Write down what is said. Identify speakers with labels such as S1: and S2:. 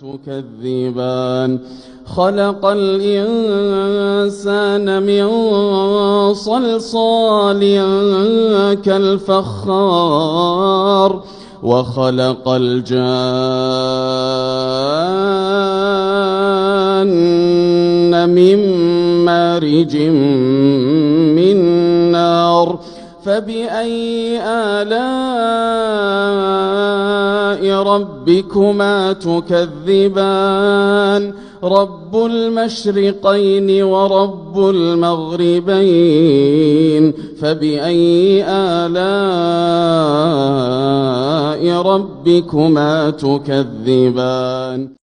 S1: تكذبان خلق الإنسان من صلصال كالفخار وخلق الجان من مارج من نار فبأي آلاء ربكما تكذبان رب المشرقين ورب المغربين فبأي آلاء ربكما تكذبان